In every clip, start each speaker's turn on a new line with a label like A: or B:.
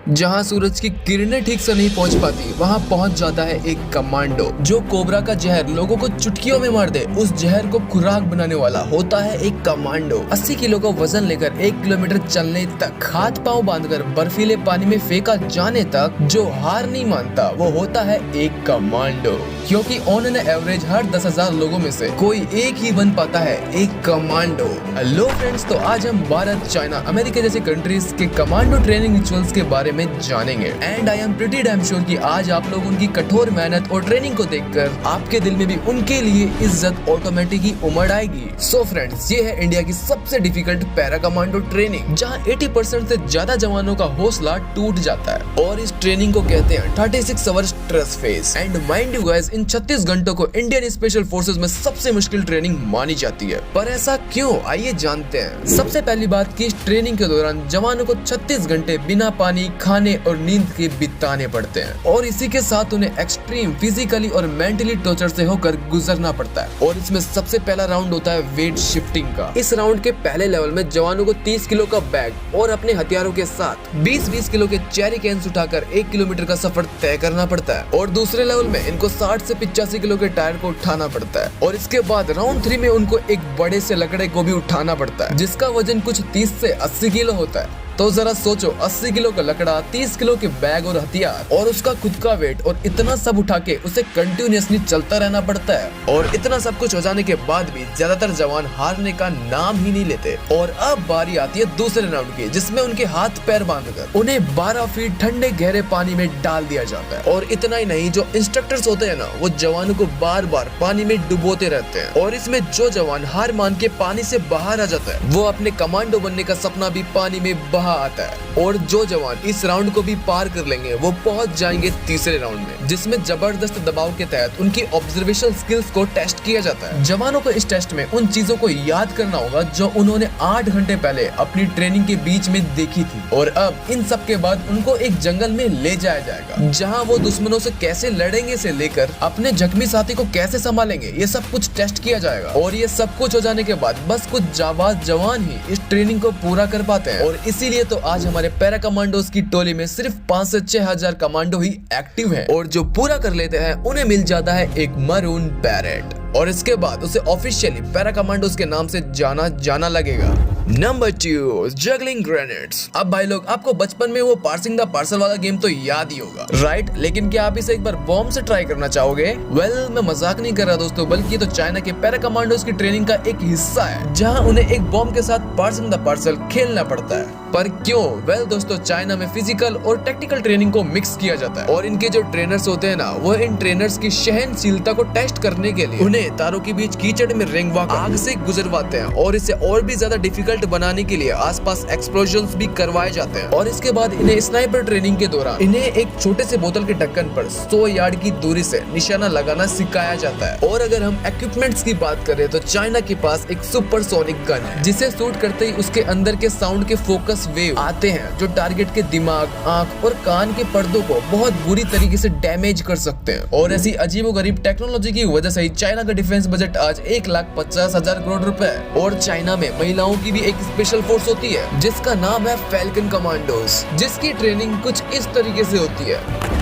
A: जहां सूरज की किरणें ठीक से नहीं पहुंच पाती वहां पहुंच जाता है एक कमांडो जो कोबरा का जहर लोगों को चुटकियों में मार दे। उस जहर को खुराक बनाने वाला होता है एक कमांडो। 80 किलो का वजन लेकर 1 किलोमीटर चलने तक, हाथ पांव बांधकर बर्फीले पानी में फेंका जाने तक जो हार नहीं मानता वो होता है एक कमांडो। क्योंकि ऑन एन एवरेज हर 10,000 लोगों में से कोई एक ही बन पाता है एक कमांडो। हेलो फ्रेंड्स, तो आज हम भारत, चाइना, अमेरिका जैसे कंट्रीज के कमांडो ट्रेनिंग रिचुअल्स के बारे में जानेंगे। And I am pretty damn sure कि आज आप लोग उनकी कठोर मेहनत और ट्रेनिंग को देखकर आपके दिल में भी उनके लिए इज्जत ऑटोमेटिक ही उमड़ आएगी। सो फ्रेंड्स, ये है इंडिया की सबसे डिफिकल्ट पैरा कमांडो ट्रेनिंग, जहां 80% से ज्यादा जवानों का हौसला टूट जाता है। और इस ट्रेनिंग को कहते हैं 36 hours stress phase. And mind you guys, इन 36 घंटों को इंडियन स्पेशल फोर्सेस में सबसे मुश्किल ट्रेनिंग मानी जाती है। पर ऐसा क्यों, आइए जानते हैं। सबसे पहली बात कि इस ट्रेनिंग के दौरान जवानों को 36 घंटे बिना पानी, खाने और नींद के बिताने पड़ते हैं। और इसी के साथ उन्हें एक्सट्रीम फिजिकली और मेंटली टॉर्चर से होकर गुजरना पड़ता है। और इसमें सबसे पहला राउंड होता है वेट शिफ्टिंग का। इस राउंड के पहले लेवल में जवानों को 30 किलो का बैग और अपने हथियारों के साथ 20-20 किलो के चेरी कैंस उठाकर 1 किलोमीटर का सफर तय करना पड़ता है। और दूसरे लेवल में इनको 60 से 85 किलो के टायर को उठाना पड़ता है। और इसके बाद राउंड 3 में उनको एक बड़े से लकड़े को भी उठाना पड़ता है, जिसका वजन कुछ 30 से 80 किलो होता है। तो जरा सोचो, 80 किलो का लकड़ा, 30 किलो के बैग और हथियार और उसका खुद का वेट, और इतना सब उठा के उसे कंटिन्यूअसली चलता रहना पड़ता है। और इतना सब कुछ हो जाने के बाद भी ज्यादातर जवान हारने का नाम ही नहीं लेते। और अब बारी आती है दूसरे राउंड की, जिसमें उनके हाथ पैर बांधकर उन्हें 12 फीट ठंडे गहरे पानी में डाल दिया जाता है। और इतना ही नहीं, जो इंस्ट्रक्टर्स होते हैं ना, वो जवानों को बार बार पानी में डुबोते रहते हैं। और इसमें जो जवान हार मान के पानी से बाहर आ जाता है वो अपने कमांडो बनने का सपना भी पानी में आता है। और जो जवान इस राउंड को भी पार कर लेंगे वो पहुंच जाएंगे तीसरे राउंड में, जिसमें जबरदस्त दबाव के तहत उनकी ऑब्जर्वेशन स्किल्स को टेस्ट किया जाता है। जवानों को इस टेस्ट में उन चीजों को याद करना होगा जो उन्होंने 8 घंटे पहले अपनी ट्रेनिंग के बीच में देखी थी। और अब इन सब के बाद उनको एक जंगल में ले जाया जाएगा, जहाँ वो दुश्मनों से कैसे लड़ेंगे से लेकर अपने जख्मी साथी को कैसे संभालेंगे, ये सब कुछ टेस्ट किया जाएगा। और ये सब कुछ हो जाने के बाद बस कुछ जाबाज जवान ही इस ट्रेनिंग को पूरा कर पाते हैं। और इसीलिए तो आज हमारे पैरा कमांडोज की टोली में सिर्फ 5 से 6,000 कमांडो ही एक्टिव हैं। और जो पूरा कर लेते हैं उन्हें मिल जाता है एक मरून बैरेट। और इसके बाद उसे ऑफिशियली पैरा कमांडोज के नाम से जाना लगेगा। Number 2, juggling grenades. अब भाई लोग, आपको बचपन में वो पार्सिंग द पार्सल वाला गेम तो याद ही होगा, राइट? लेकिन क्या आप इसे एक बार बॉम्ब से ट्राई करना चाहोगे? मैं मजाक नहीं कर रहा दोस्तों, बल्कि तो चाइना के पैरा कमांडोज की ट्रेनिंग का एक हिस्सा है, जहां उन्हें एक बॉम्ब के साथ पार्सिंग द पार्सल खेलना पड़ता है। पर क्यों? दोस्तों, चाइना में फिजिकल और टेक्निकल ट्रेनिंग को मिक्स किया जाता है। और इनके जो ट्रेनर्स होते हैं ना, वो इन ट्रेनर्स की सहनशीलता को टेस्ट करने के लिए उन्हें तारों के बीच कीचड़ में रिंग वॉक आग से गुजरवाते हैं। और इसे और भी ज्यादा डिफिकल्ट बनाने के लिए आसपास एक्सप्लोजन्स भी करवाए जाते हैं। और इसके बाद इन्हें स्नाइपर ट्रेनिंग के दौरान इन्हें एक छोटे से बोतल के ढक्कन पर 100 यार्ड की दूरी से निशाना लगाना सिखाया जाता है। और अगर हम इक्विपमेंट्स की बात करें तो चाइना के पास एक सुपरसोनिक गन है, जिसे शूट करते ही उसके अंदर के साउंड के फोकस वेव आते हैं, जो टारगेट के दिमाग, आंख और कान के पर्दों को बहुत बुरी तरीके से डैमेज कर सकते हैं। और ऐसी अजीबोगरीब टेक्नोलॉजी की वजह से चाइना का डिफेंस बजट आज 1,50,000 करोड़ रुपए है। और चाइना में महिलाओं की भी एक स्पेशल फोर्स होती है, जिसका नाम है फैल्कन कमांडोज, जिसकी ट्रेनिंग कुछ इस तरीके से होती है।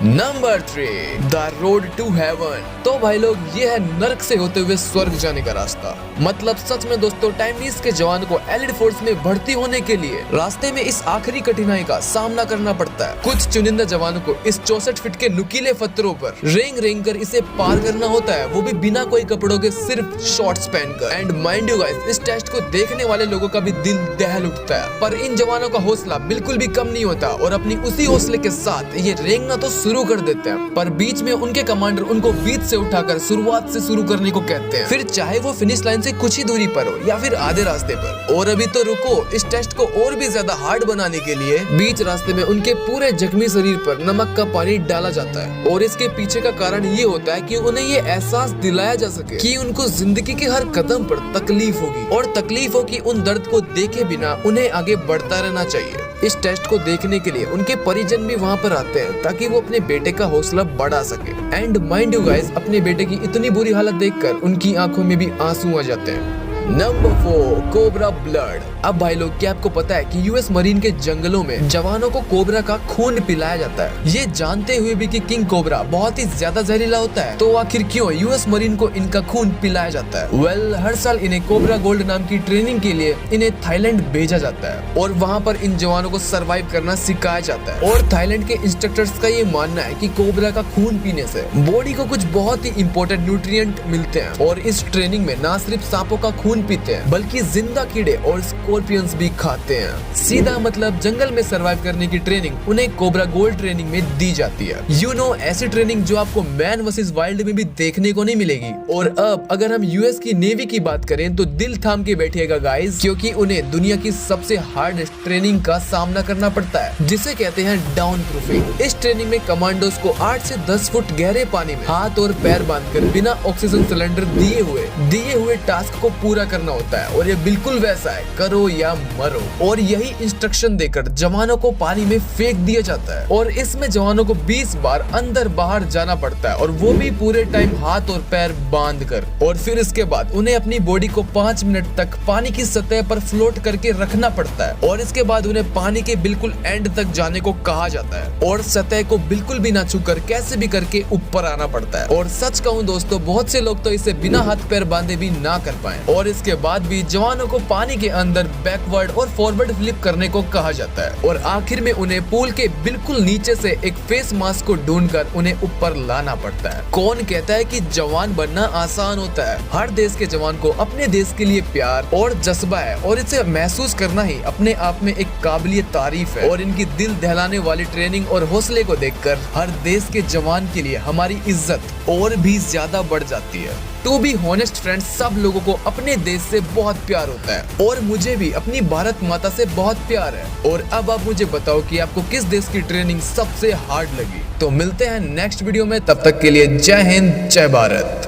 A: Number 3, the road to heaven. तो भाई लोग, ये है नर्क से होते हुए स्वर्ग जाने का रास्ता। मतलब सच में दोस्तों, टाइमलीज के जवान को एलिड फोर्स में भर्ती होने के लिए रास्ते में इस आखिरी कठिनाई का सामना करना पड़ता है। कुछ चुनिंदा जवानों को इस 64 फीट के नुकीले पत्थरों पर रेंग कर इसे पार करना होता है, वो भी बिना कोई कपड़ों के, सिर्फ शॉर्ट्स पहनकर। एंड माइंड यू गाइस, इस टेस्ट को देखने वाले लोगों का भी दिल दहल उठता है। पर इन जवानों का हौसला बिल्कुल भी कम नहीं होता, और अपनी उसी हौसले के साथ ये रेंगना तो शुरू कर देते हैं। पर बीच में उनके कमांडर उनको बीच से उठाकर शुरुआत से शुरू करने को कहते हैं, फिर चाहे वो फिनिश लाइन से कुछ ही दूरी पर हो या फिर आधे रास्ते पर। और अभी तो रुको, इस टेस्ट को और भी ज्यादा हार्ड बनाने के लिए बीच रास्ते में उनके पूरे जख्मी शरीर पर नमक का पानी डाला जाता है। और इसके पीछे का कारण ये होता है कि उन्हें ये एहसास दिलाया जा सके कि उनको जिंदगी के हर कदम पर तकलीफ होगी, और तकलीफों की उन दर्द को देखे बिना उन्हें आगे बढ़ता रहना चाहिए। इस टेस्ट को देखने के लिए उनके परिजन भी वहाँ पर आते हैं, ताकि वो अपने अपने बेटे का हौसला बढ़ा सके। एंड माइंड यू गाइस, अपने बेटे की इतनी बुरी हालत देखकर उनकी आंखों में भी आंसू आ जाते हैं। Number 4, cobra blood. अब भाई लोग, क्या आपको पता है कि यूएस मरीन के जंगलों में जवानों को कोबरा का खून पिलाया जाता है, ये जानते हुए भी कि किंग कोबरा बहुत ही ज्यादा जहरीला होता है। तो आखिर क्यों यूएस मरीन को इनका खून पिलाया जाता है? वेल, हर साल इन्हें कोबरा गोल्ड नाम की ट्रेनिंग के लिए इन्हें थाईलैंड भेजा जाता है और वहाँ पर इन जवानों को सर्वाइव करना सिखाया जाता है। और थाईलैंड के इंस्ट्रक्टर्स का ये मानना है कि कोबरा का खून पीने से बॉडी को कुछ बहुत ही इंपॉर्टेंट न्यूट्रिएंट मिलते हैं और इस ट्रेनिंग में न सिर्फ सांपों का खून पीते हैं बल्कि जिंदा कीड़े और स्कॉर्पियंस भी खाते हैं। सीधा मतलब जंगल में सरवाइव करने की ट्रेनिंग उन्हें कोबरा गोल्ड ट्रेनिंग में दी जाती है। यू नो, ऐसी ट्रेनिंग जो आपको मैन वर्सेस वाइल्ड में भी देखने को नहीं मिलेगी। और अब अगर हम यूएस की नेवी की बात करें तो दिल थाम के बैठिएगा गाइस, क्योंकि उन्हें दुनिया की सबसे हार्डेस्ट ट्रेनिंग का सामना करना पड़ता है, जिसे कहते हैं डाउन प्रूफिंग। इस ट्रेनिंग में कमांडोज को 8 से 10 फुट गहरे पानी में हाथ और पैर बांधकर बिना ऑक्सीजन सिलेंडर दिए हुए टास्क को पूरा करना होता है। और ये बिल्कुल वैसा है, करो या मरो। और यही इंस्ट्रक्शन देकर जवानों को पानी में फेंक दिया जाता है और इसमें जवानों को 20 बार अंदर बाहर जाना पड़ता है और वो भी पूरे टाइम हाथ और पैर बांध कर। और फिर इसके बाद उन्हें अपनी बॉडी को 5 मिनट तक पानी की सतह पर फ्लोट करके रखना पड़ता है और इसके बाद उन्हें पानी के बिल्कुल एंड तक जाने को कहा जाता है और सतह को बिल्कुल भी ना छूकर कैसे भी करके ऊपर आना पड़ता है। और सच कहूँ दोस्तों, बहुत से लोग तो इसे बिना हाथ पैर बांधे भी ना कर पाए। और इसके बाद भी जवानों को पानी के अंदर बैकवर्ड और फॉरवर्ड फ्लिप करने को कहा जाता है और आखिर में उन्हें पूल के बिल्कुल नीचे से एक फेस मास्क को ढूंढकर उन्हें ऊपर लाना पड़ता है। कौन कहता है कि जवान बनना आसान होता है? हर देश के जवान को अपने देश के लिए प्यार और जज्बा है और इसे महसूस करना ही अपने आप में एक काबिलियत तारीफ है। और इनकी दिल दहलाने वाली ट्रेनिंग और हौसले को देखकर हर देश के जवान के लिए हमारी इज्जत और भी ज्यादा बढ़ जाती है। टू बी हॉनेस्ट फ्रेंड्स, सब लोगों को अपने देश से बहुत प्यार होता है और मुझे भी अपनी भारत माता से बहुत प्यार है। और अब आप मुझे बताओ कि आपको किस देश की ट्रेनिंग सबसे हार्ड लगी। तो मिलते हैं नेक्स्ट वीडियो में, तब तक के लिए जय हिंद, जय भारत।